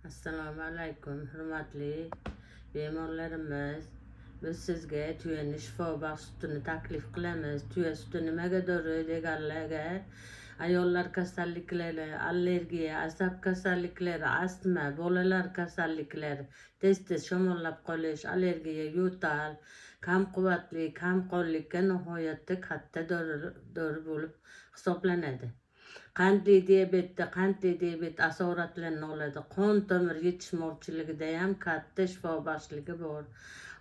Assalomu alaykum, hurmatli bemorlarimiz. Biz sizga tuyani shifobaxsh sutini taklif qilamiz. Tuya suti nimagadir deganlarga ayollar kasalliklari, allergiya, asab kasalliklari, astma, bolalar kasalliklari, tez shamollab qolish, allergiya, yo'tal, kam quvvatli, kamqonlikka nihoyatda katta dori bo'lib hisoblanadi. Qandli diabet asoratlarini oladi. Qon tomir yetishmovchiligida ham katta shifobaxshligi bor.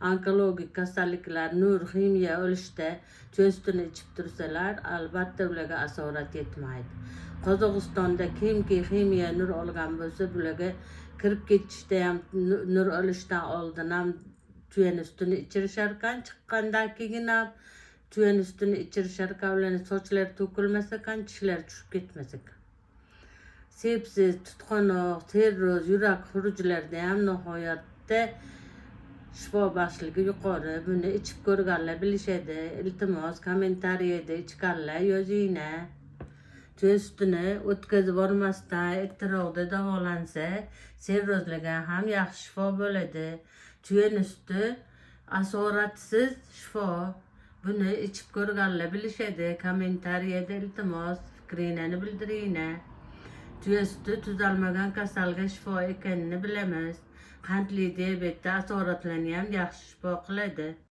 Onkologik kasalliklar, nur, ximiya olishda tuya sutini ichib tursalar, albatta ularga asorat yetmaydi. Qozog'istonda kimki ximiya nur olgan bo'lsa, bularga kirib ketishda ham nur olishdan oldin ham tuyani sutini ichirisharkan, chiqqandan keyin ham tuyani sutini ichirisharkan, ularni sochlari to'kilmasakan, tishlari tushib ketmasakan. Sepsiz, tutqanoq, terroz, yurak xurujlarida ham nihoyatda shifobaxshligi yuqori. Buni ichib ko'rganlar bilishadi. Iltimos kommentariyada ichganlar yozinglar. Tuya sutini o'tkazib bormasdan ertaroqda davolansa, serrozlarga ham yaxshi shifo bo'ladi. Tuyani suti asoratsiz shifo. Buni ichib ko'rganlar bilishadi. Kommentariyada iltimos fikringizni bildiringlar. Tuya suti tuzalmagan kasalga shifo ekanini bilamiz. Qandli diabetda asoratlarni ham yaxshi shifo qiladi.